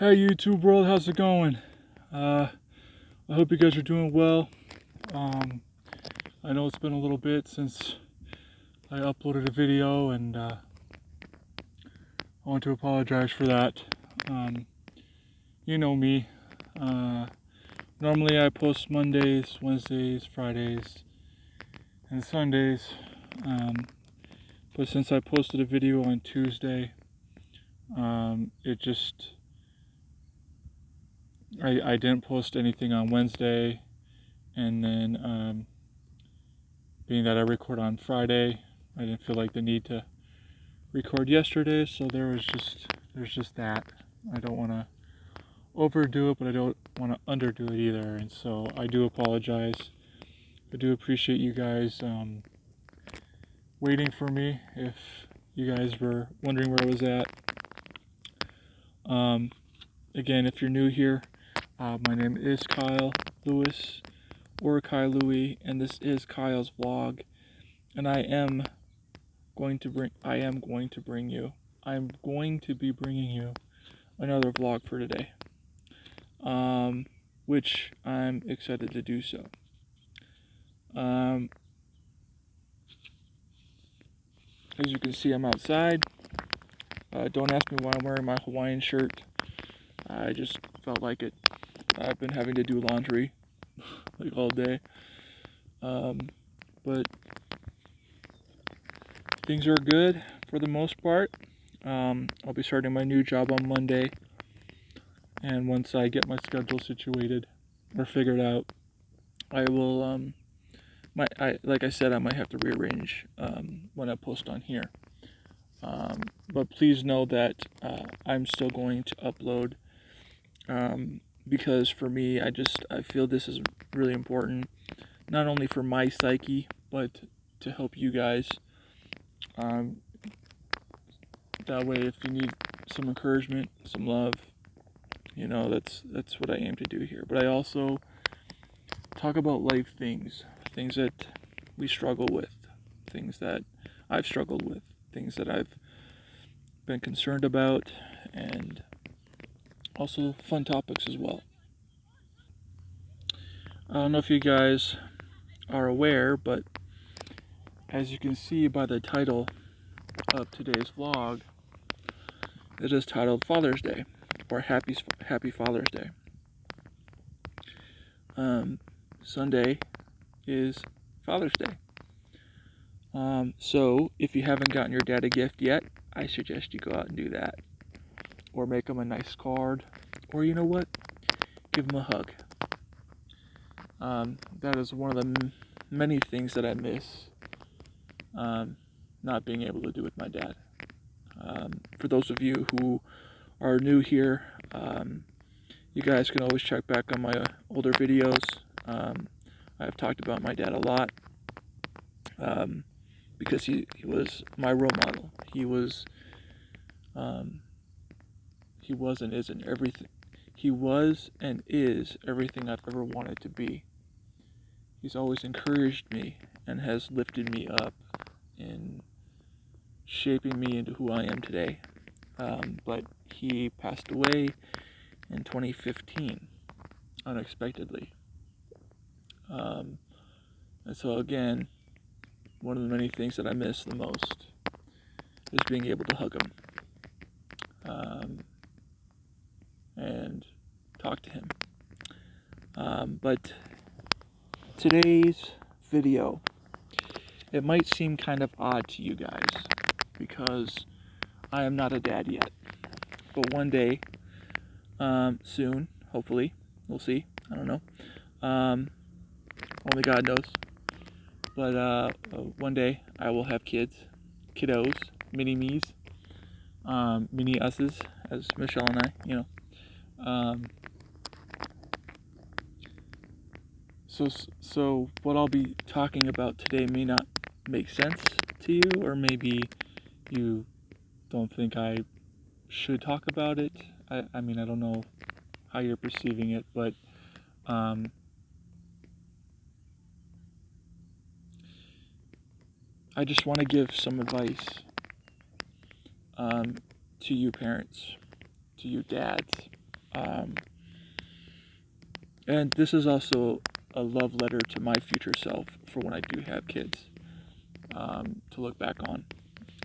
Hey YouTube world, how's it going? I hope you guys are doing well. Um, I know it's been a little bit since I uploaded a video, and I want to apologize for that. Um, you know me. Uh, Normally I post Mondays, Wednesdays, Fridays, and Sundays. But since I posted a video on Tuesday, it just I didn't post anything on Wednesday, and then being that I record on Friday, I didn't feel like the need to record yesterday, so there's just that. I don't want to overdo it, but I don't want to underdo it either, and so I do apologize. I do appreciate you guys waiting for me if you guys were wondering where I was at. Um, Again, if you're new here, my name is Kyle Lewis, or Kai Louie, and this is Kyle's vlog, and I'm going to be bringing you another vlog for today, which I'm excited to do so. As you can see, I'm outside. Don't ask me why I'm wearing my Hawaiian shirt. I just felt like it. I've been having to do laundry like all day. But things are good for the most part. I'll be starting my new job on Monday, and once I get my schedule situated or figured out, I will like I said, I might have to rearrange when I post on here. But please know that I'm still going to upload, because for me, I feel this is really important, not only for my psyche, but to help you guys. That way, if you need some encouragement, some love, that's what I aim to do here. But I also talk about life things that we struggle with, things that I've struggled with, things that I've been concerned about, and also fun topics as well. I don't know if you guys are aware, but as you can see by the title of today's vlog, it is titled Father's Day, or Happy Father's Day. Sunday is Father's Day. So if you haven't gotten your dad a gift yet, I suggest you go out and do that. Or make him a nice card. Or you know what? Give him a hug. That is one of the many things that I miss not being able to do with my dad. For those of you who are new here, you guys can always check back on my older videos. I've talked about my dad a lot, because he was my role model. He was and isn't everything. He was and is everything I've ever wanted to be. He's always encouraged me and has lifted me up in shaping me into who I am today. But he passed away in 2015, unexpectedly. And so again, one of the many things that I miss the most is being able to hug him and talk to him. But today's video, it might seem kind of odd to you guys because I am not a dad yet. But one day, soon, hopefully, we'll see. I don't know. Only God knows. But one day I will have kiddos, mini-me's, mini-us's, as Michelle and I, So what I'll be talking about today may not make sense to you, or maybe you don't think I should talk about it. I mean, I don't know how you're perceiving it, but I just want to give some advice to you parents, to you dads, Um, and this is also a love letter to my future self for when I do have kids, to look back on,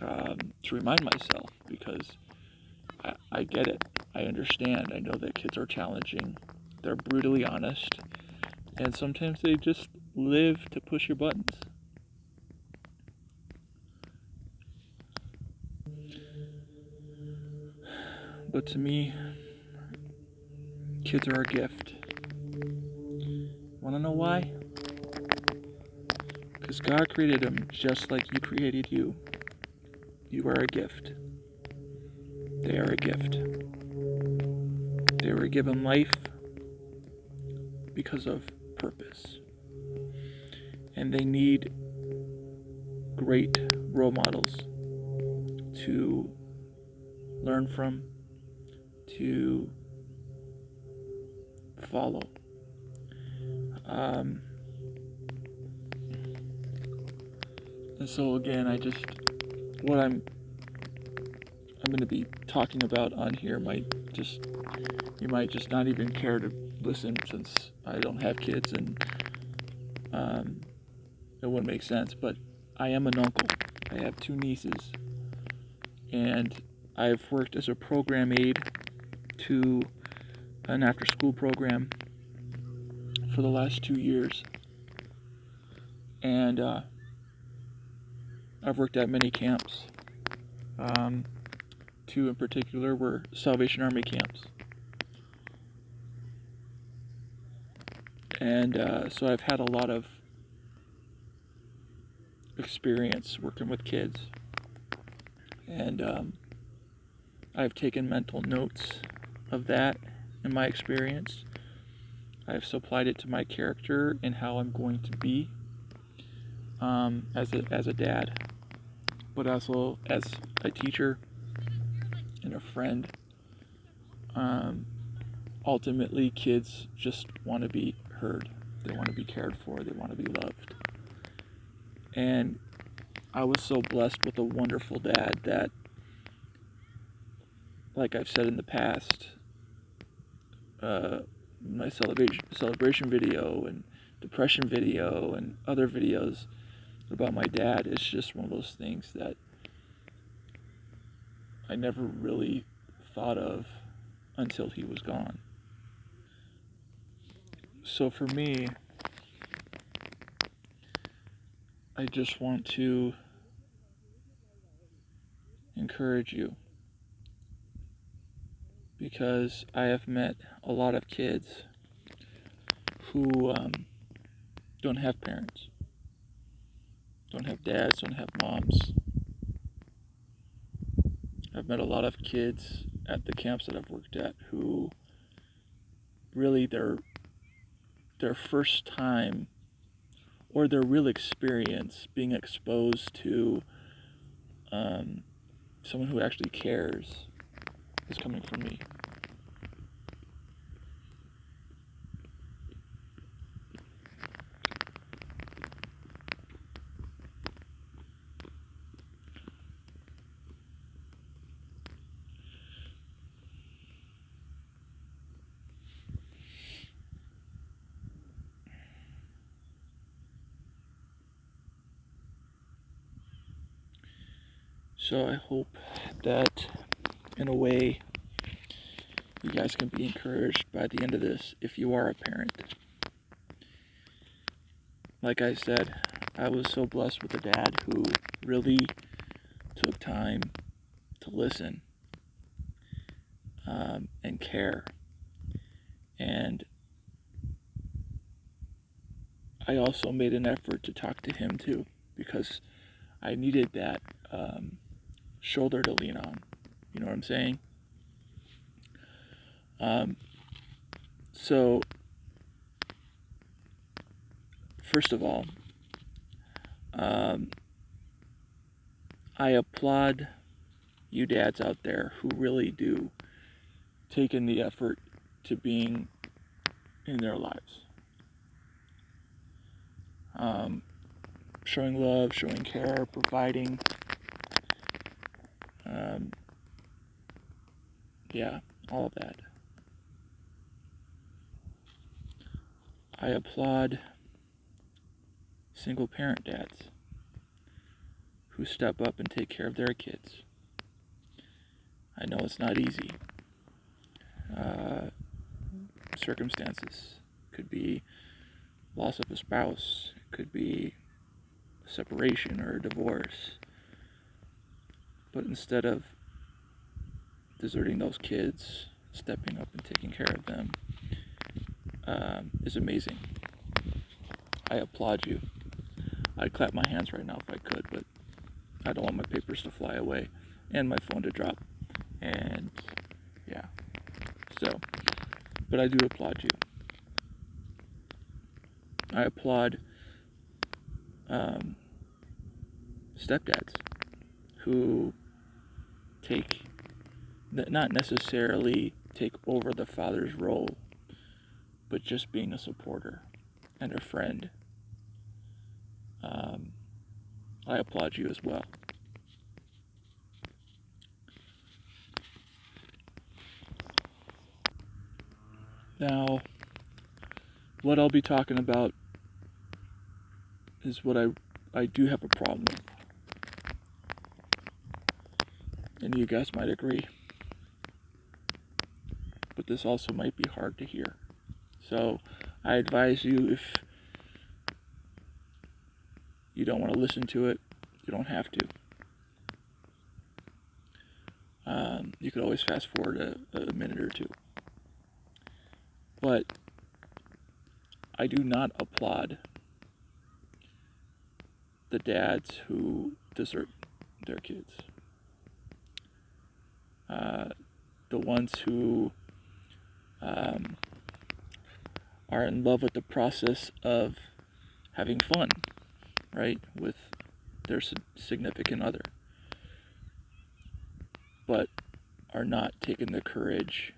to remind myself, because I get it. I understand. I know that kids are challenging. They're brutally honest. And sometimes they just live to push your buttons. But to me, kids are a gift. Want to know why? Because God created them just like He created you. You are a gift. They are a gift. They were given life because of purpose. And they need great role models to learn from, to follow. Um, and so again, what I'm going to be talking about on here you might just not even care to listen, since I don't have kids, and it wouldn't make sense. But I am an uncle. I have 2 nieces, and I've worked as a program aide to an after-school program for the last 2 years, and I've worked at many camps. 2 in particular were Salvation Army camps, and so I've had a lot of experience working with kids, and I've taken mental notes of that in my experience. I've supplied it to my character and how I'm going to be, as a dad, but also as a teacher and a friend. Ultimately, kids just want to be heard. They want to be cared for. They want to be loved. And I was so blessed with a wonderful dad that, like I've said in the past, my celebration video and depression video and other videos about my dad is just one of those things that I never really thought of until he was gone. So for me, I just want to encourage you, because I have met a lot of kids who don't have parents, don't have dads, don't have moms. I've met a lot of kids at the camps that I've worked at who really their first time, or their real experience being exposed to someone who actually cares, is coming from me. So I hope that, in a way, you guys can be encouraged by the end of this if you are a parent. Like I said, I was so blessed with a dad who really took time to listen, and care. And I also made an effort to talk to him too, because I needed that shoulder to lean on. You know what I'm saying? So, first of all, I applaud you dads out there who really do take in the effort to being in their lives. Showing love, showing care, providing. Yeah, all of that. I applaud single parent dads who step up and take care of their kids. I know it's not easy. Circumstances could be loss of a spouse, could be separation or a divorce. But instead of deserting those kids, stepping up and taking care of them is amazing. I applaud you. I'd clap my hands right now if I could, but I don't want my papers to fly away and my phone to drop. And yeah, so, but I do applaud you. I applaud stepdads who not necessarily take over the father's role, but just being a supporter and a friend. I applaud you as well. Now, what I'll be talking about is what I do have a problem with. And you guys might agree. But this also might be hard to hear. So I advise you, if you don't want to listen to it, you don't have to. You could always fast forward a minute or two. But I do not applaud the dads who desert their kids. The ones who are in love with the process of having fun, right, with their significant other, but are not taking the courage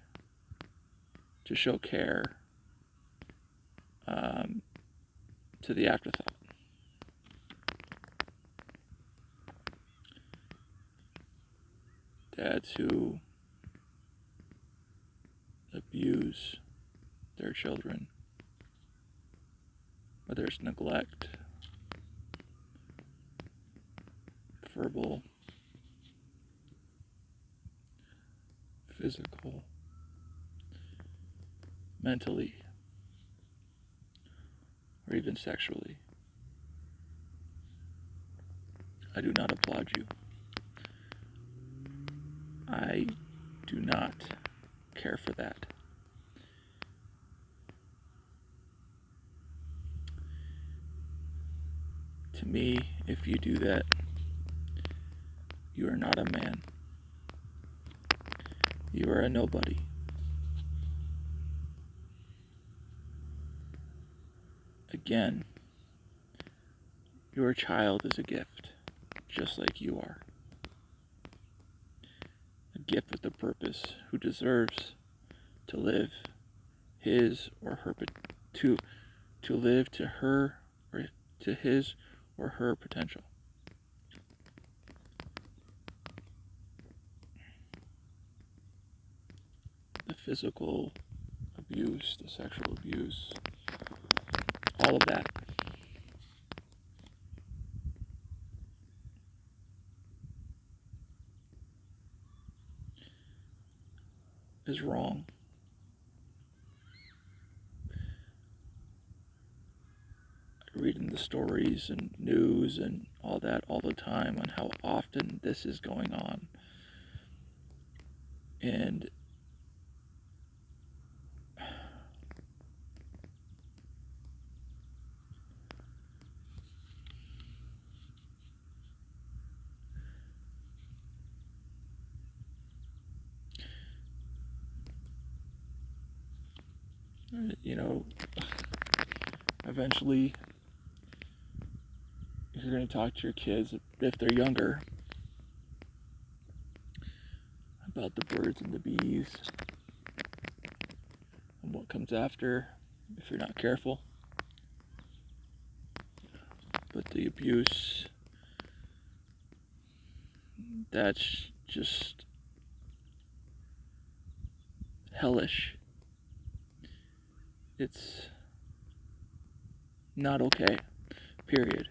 to show care to the afterthought. Dads who abuse their children, whether it's neglect, verbal, physical, mentally, or even sexually. I do not applaud you. I do not care for that. To me, if you do that, you are not a man. You are a nobody. Again, your child is a gift, just like you are. A gift with a purpose, who deserves to live his or her to live to her or to his or her potential. The physical abuse, the sexual abuse, all of that is wrong. Reading the stories and news and all that all the time on how often this is going on. And eventually you're going to talk to your kids, if they're younger, about the birds and the bees and what comes after if you're not careful. But the abuse, that's just hellish. It's not okay, period.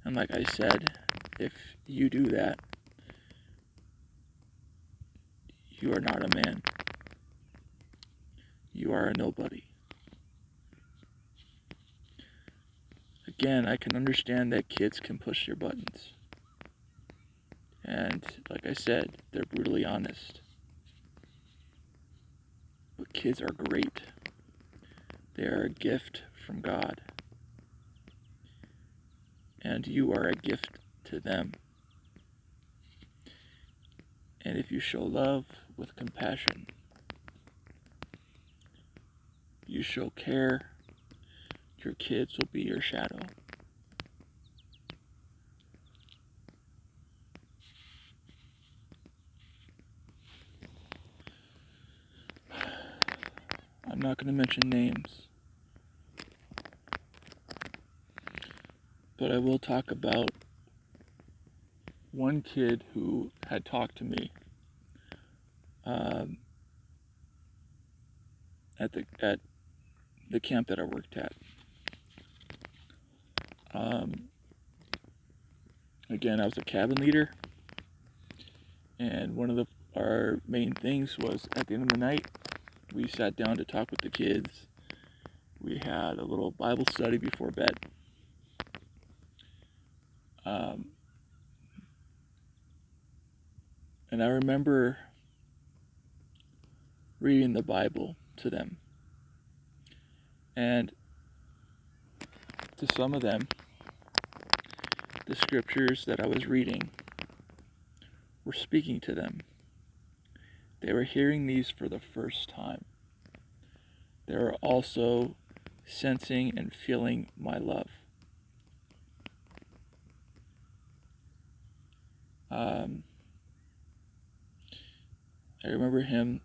And like I said, if you do that, you are not a man. You are a nobody. Again, I can understand that kids can push your buttons. And like I said, they're brutally honest. But kids are great. They are a gift from God. And you are a gift to them. And if you show love with compassion, you show care, your kids will be your shadow. I'm not going to mention names, but I will talk about one kid who had talked to me at the camp that I worked at. Again, I was a cabin leader, and one of our main things was at the end of the night, we sat down to talk with the kids. We had a little Bible study before bed. And I remember reading the Bible to them. And to some of them, the scriptures that I was reading were speaking to them. They were hearing these for the first time. They were also sensing and feeling my love. I remember him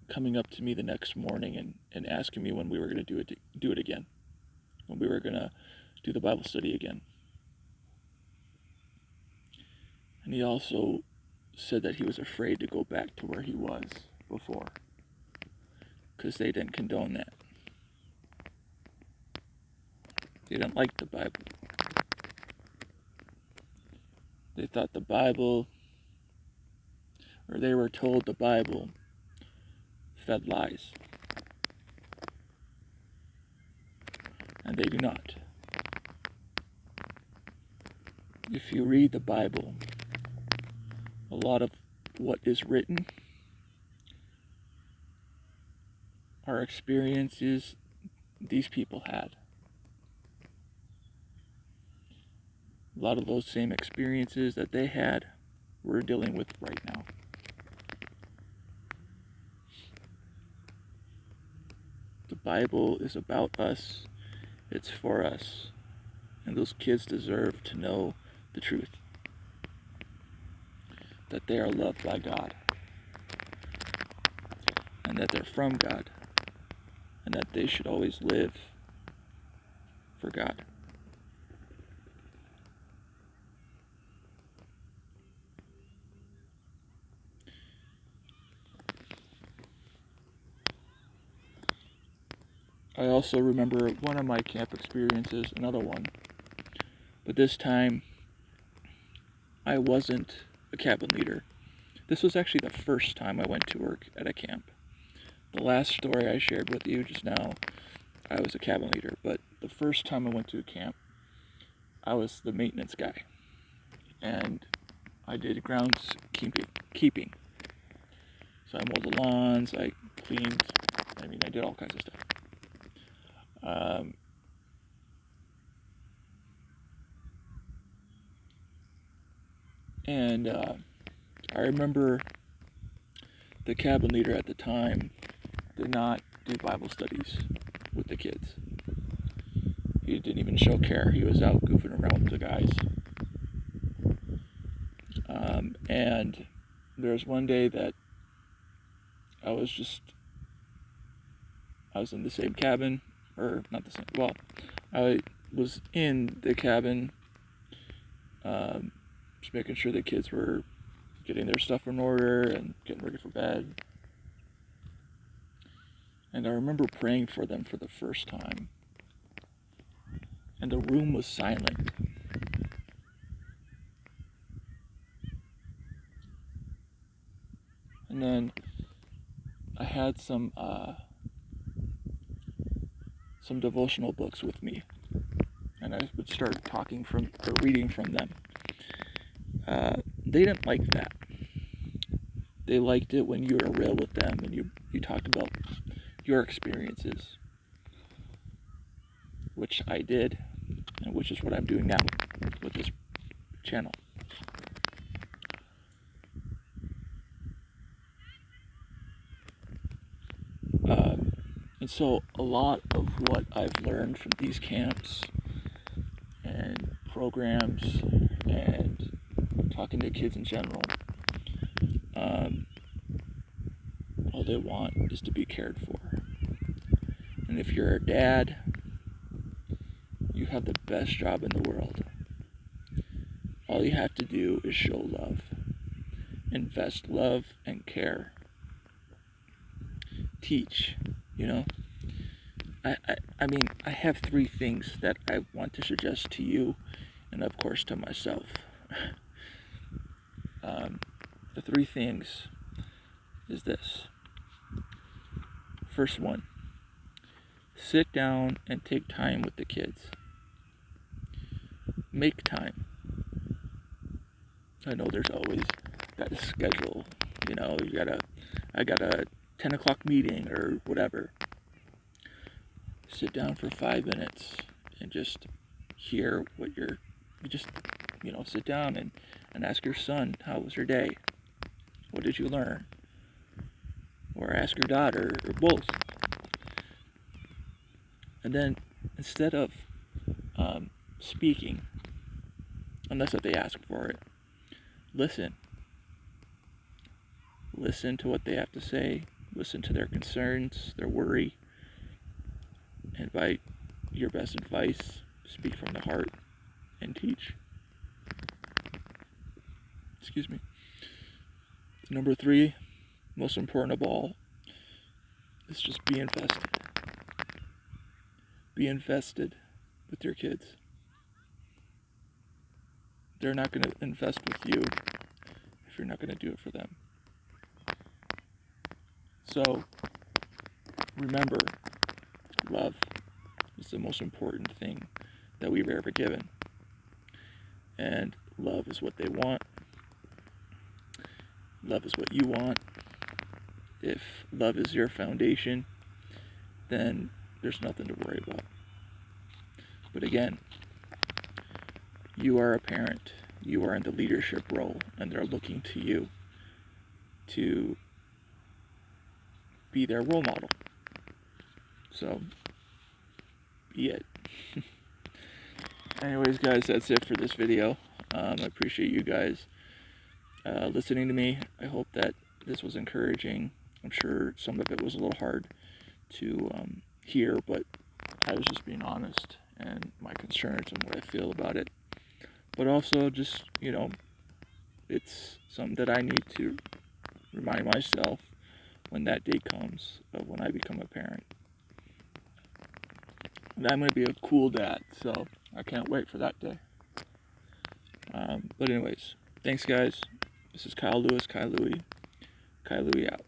coming up to me the next morning and asking me when we were going to do it again, when we were going to do the Bible study again. And he also said that he was afraid to go back to where he was before, because they didn't condone that. They didn't like the Bible. They thought the Bible, or they were told the Bible fed lies. And they do not. If you read the Bible, a lot of what is written are experiences these people had. A lot of those same experiences that they had, we're dealing with right now. The Bible is about us. It's for us. And those kids deserve to know the truth. That they are loved by God. And that they're from God. And that they should always live for God. I also remember one of my camp experiences, another one. But this time, I wasn't a cabin leader. This was actually the first time I went to work at a camp. The last story I shared with you just now, I was a cabin leader. But the first time I went to a camp, I was the maintenance guy. And I did grounds keeping. So I mowed the lawns, I cleaned, I did all kinds of stuff. And I remember the cabin leader at the time did not do Bible studies with the kids. He didn't even show care. He was out goofing around with the guys. And there was one day that I was in the same cabin, or not the same, well, I was in the cabin, just making sure the kids were getting their stuff in order and getting ready for bed. And I remember praying for them for the first time. and the room was silent. And then I had some devotional books with me, and I would start reading from them. They didn't like that. They liked it when you were real with them and you talked about your experiences, which I did, and which is what I'm doing now with this channel. And so a lot of what I've learned from these camps and programs and talking to kids in general, all they want is to be cared for. And if you're a dad, you have the best job in the world. All you have to do is show love. Invest love and care. Teach, you know. I mean, I have 3 things that I want to suggest to you, and of course to myself. The 3 things is this. First one, sit down and take time with the kids. Make time. I know there's always got a schedule, you know, I got a 10 o'clock meeting or whatever. Sit down for 5 minutes and just hear what sit down and ask your son, how was your day? What did you learn? Or ask your daughter, or both. And then instead of speaking, unless if they ask for it, listen. Listen to what they have to say. Listen to their concerns, their worry. And by your best advice, speak from the heart and teach. Excuse me. Number 3, most important of all, is just be invested. Be invested with your kids. They're not going to invest with you if you're not going to do it for them. So, remember, love is the most important thing that we've ever given. And love is what they want. Love is what you want. If love is your foundation, then there's nothing to worry about. But again, you are a parent. You are in the leadership role, and they're looking to you to be their role model. So, be it. Anyways, guys, that's it for this video. I appreciate you guys listening to me. I hope that this was encouraging. I'm sure some of it was a little hard to hear, but I was just being honest and my concerns and what I feel about it. But also just, it's something that I need to remind myself when that day comes of when I become a parent. And I'm going to be a cool dad, so I can't wait for that day. But anyways, thanks guys. This is Kyle Lewis, Kai Louie out.